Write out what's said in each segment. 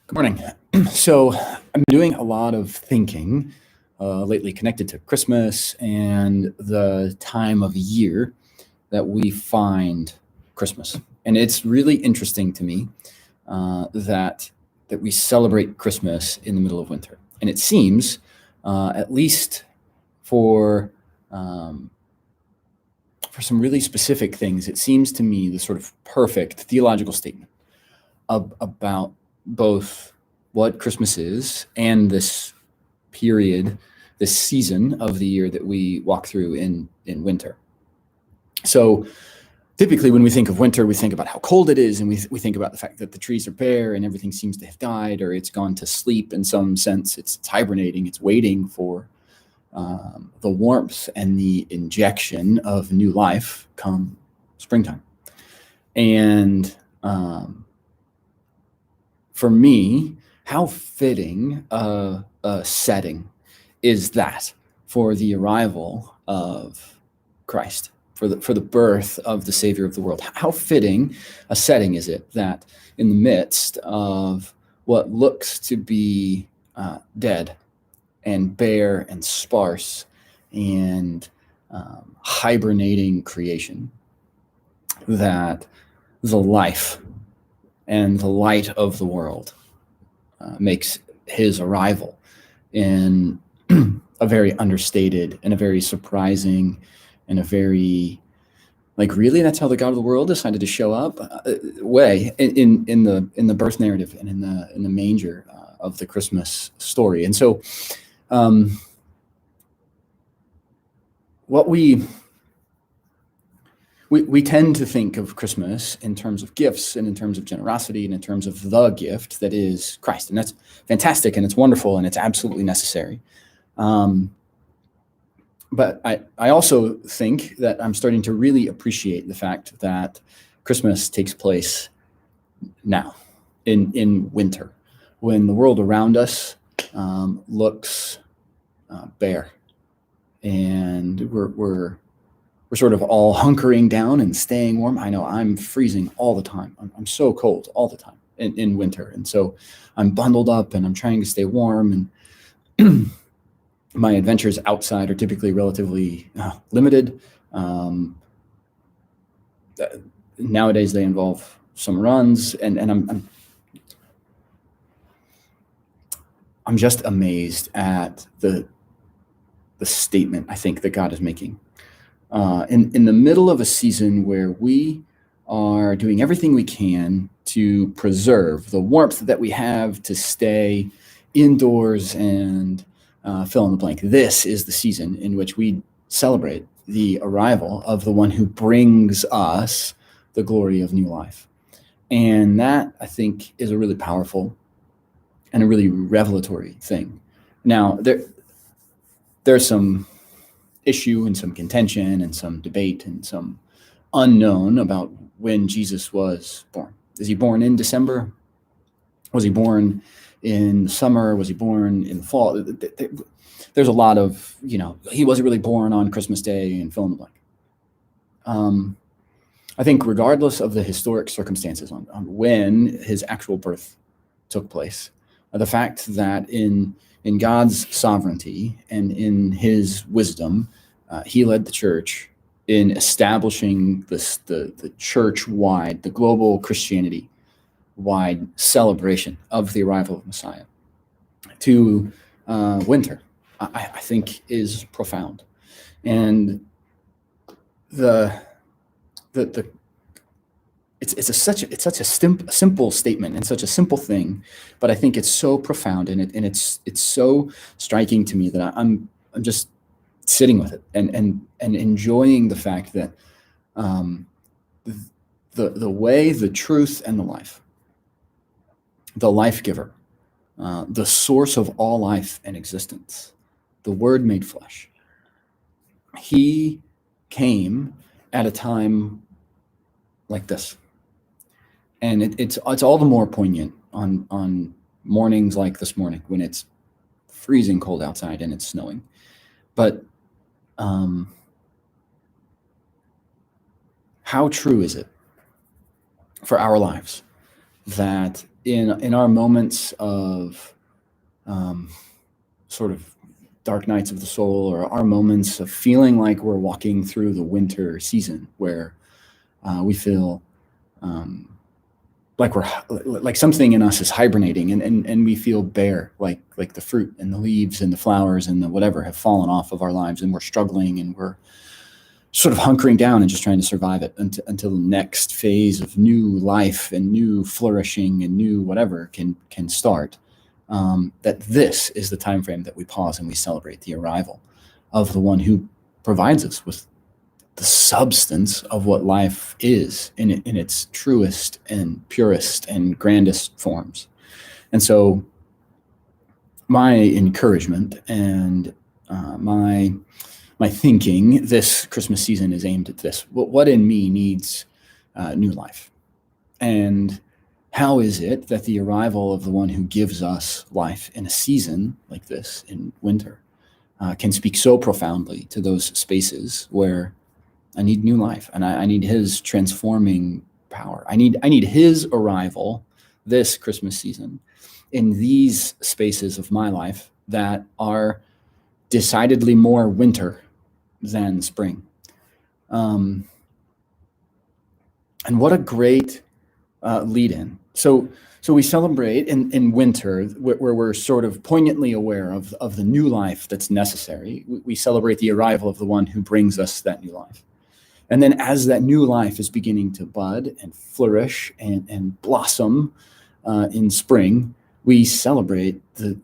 Good morning. So I'm doing a lot of thinking lately connected to Christmas and the time of year that we find Christmas. And it's really interesting to me that we celebrate Christmas in the middle of winter. And it seems, at least for some really specific things, it seems to me the sort of perfect theological statement about both what Christmas is and this period, this season of the year that we walk through in winter. So typically when we think of winter, we think about how cold it is, and we think about the fact that the trees are bare and everything seems to have died, or it's gone to sleep in some sense. It's hibernating, it's waiting for the warmth and the injection of new life come springtime. And for me, how fitting a setting is that for the arrival of Christ, for the birth of the Savior of the world. How fitting a setting is it that in the midst of what looks to be dead and bare and sparse and hibernating creation, that the life and the light of the world makes his arrival in a very understated and a very surprising and a very, like, really, that's how the God of the world decided to show up way in the birth narrative and in the manger of the Christmas story. And so what we tend to think of Christmas in terms of gifts and in terms of generosity and in terms of the gift that is Christ. And that's fantastic and it's wonderful and it's absolutely necessary. But I also think that I'm starting to really appreciate the fact that Christmas takes place now in winter, when the world around us looks bare, and we're sort of all hunkering down and staying warm. I know I'm freezing all the time. I'm so cold all the time in winter. And so I'm bundled up and I'm trying to stay warm. And my adventures outside are typically relatively limited. Nowadays they involve some runs, and I'm just amazed at the statement I think that God is making. In the middle of a season where we are doing everything we can to preserve the warmth that we have to stay indoors and fill in the blank. This is the season in which we celebrate the arrival of the one who brings us the glory of new life. And that, I think, is a really powerful and a really revelatory thing. Now, there's some issue and some contention and some debate and some unknown about when Jesus was born. Is he born in December? Was he born in the summer? Was he born in the fall? There's a lot of, he wasn't really born on Christmas Day and fill in the blank. I think regardless of the historic circumstances on when his actual birth took place, the fact that in God's sovereignty and in his wisdom, he led the church in establishing the church-wide, the global Christianity-wide celebration of the arrival of Messiah to winter, I think is profound. And it's such a simple statement and such a simple thing, but I think it's so profound, and it's so striking to me that I'm just sitting with it and enjoying the fact that the way, the truth, and the life, the lifegiver, the source of all life and existence, the Word made flesh, he came at a time like this. And it's all the more poignant on mornings like this morning when it's freezing cold outside and it's snowing. But how true is it for our lives that in our moments of sort of dark nights of the soul, or our moments of feeling like we're walking through the winter season, where we feel like something in us is hibernating, and we feel bare, like the fruit and the leaves and the flowers and the whatever have fallen off of our lives, and we're struggling, and we're sort of hunkering down and just trying to survive it until the next phase of new life and new flourishing and new whatever can start. That this is the time frame that we pause and we celebrate the arrival of the one who provides us with the substance of what life is in its truest and purest and grandest forms. And so my encouragement and my thinking this Christmas season is aimed at this. What in me needs new life? And how is it that the arrival of the one who gives us life in a season like this, in winter, can speak so profoundly to those spaces where I need new life, and I need his transforming power. I need his arrival this Christmas season in these spaces of my life that are decidedly more winter than spring. And what a great lead in. So we celebrate in winter, where we're sort of poignantly aware of the new life that's necessary. We celebrate the arrival of the one who brings us that new life. And then as that new life is beginning to bud and flourish and blossom in spring, we celebrate the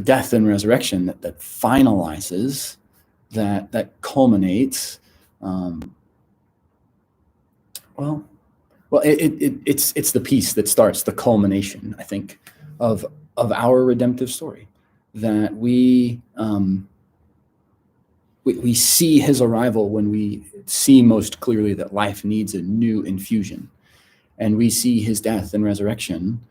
death and resurrection that finalizes, that culminates. It's the piece that starts the culmination, I think, of our redemptive story, that we see his arrival when we see most clearly that life needs a new infusion, and we see his death and resurrection,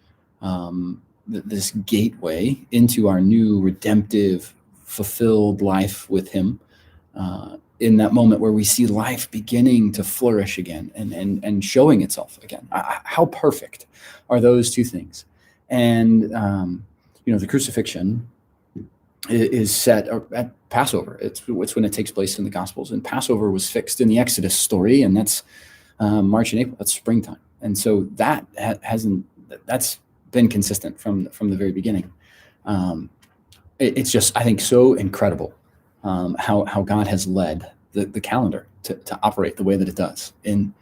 this gateway into our new redemptive, fulfilled life with him, in that moment where we see life beginning to flourish again and showing itself again. How perfect are those two things? And the crucifixion is set at Passover. It's when it takes place in the Gospels, and Passover was fixed in the Exodus story, and that's March and April. That's springtime, and so that's been consistent from the very beginning. It's just, I think, so incredible how God has led the calendar to operate the way that it does. And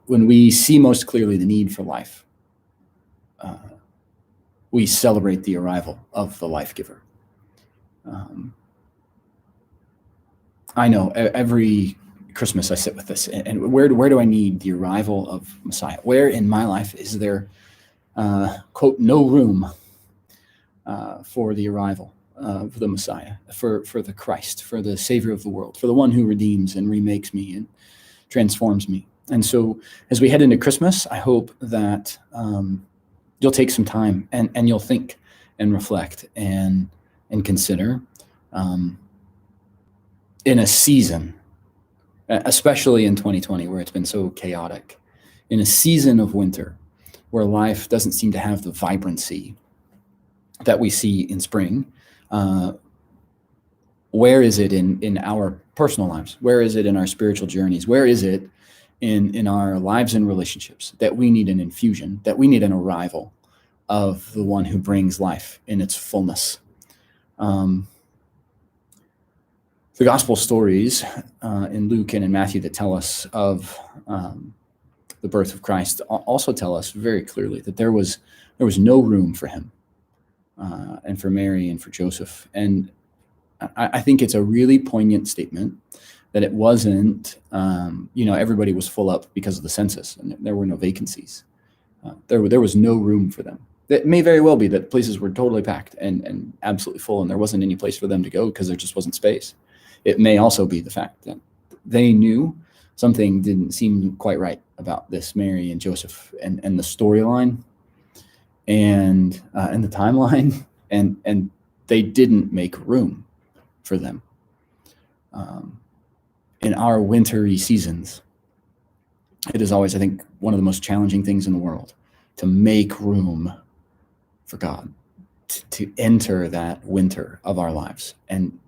when we see most clearly the need for life, we celebrate the arrival of the lifegiver. I know every Christmas I sit with this, and where do I need the arrival of Messiah? Where in my life is there, quote, no room for the arrival of the Messiah, for the Christ, for the Savior of the world, for the one who redeems and remakes me and transforms me? And so as we head into Christmas, I hope that you'll take some time and you'll think and reflect and consider, in a season, especially in 2020, where it's been so chaotic, in a season of winter where life doesn't seem to have the vibrancy that we see in spring. Where is it in our personal lives? Where is it in our spiritual journeys? Where is it in our lives and relationships that we need an infusion, that we need an arrival of the one who brings life in its fullness? The gospel stories in Luke and in Matthew that tell us of the birth of Christ also tell us very clearly that there was no room for him, and for Mary and for Joseph. And I think it's a really poignant statement that it wasn't, everybody was full up because of the census and there were no vacancies. There was no room for them. It may very well be that places were totally packed and absolutely full, and there wasn't any place for them to go because there just wasn't space. It may also be the fact that they knew something didn't seem quite right about this Mary and Joseph and the storyline and the timeline, and they didn't make room for them. In our wintry seasons, it is always, I think, one of the most challenging things in the world to make room for God, to enter that winter of our lives and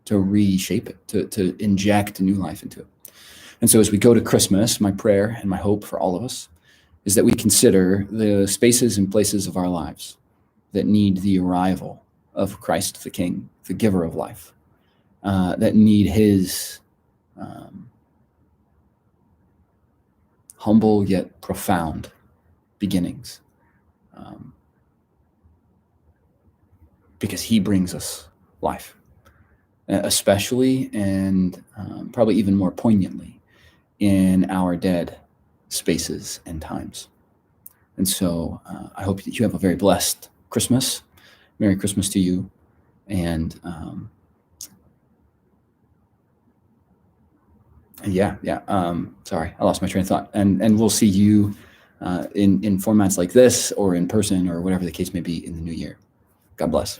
to reshape it, to inject new life into it. And so as we go to Christmas, my prayer and my hope for all of us is that we consider the spaces and places of our lives that need the arrival of Christ the King, the giver of life, that need his humble yet profound beginnings, because he brings us life, especially and probably even more poignantly in our dead spaces and times. And so I hope that you have a very blessed Christmas. Merry Christmas to you. And sorry, I lost my train of thought. And we'll see you in formats like this or in person or whatever the case may be in the new year. God bless.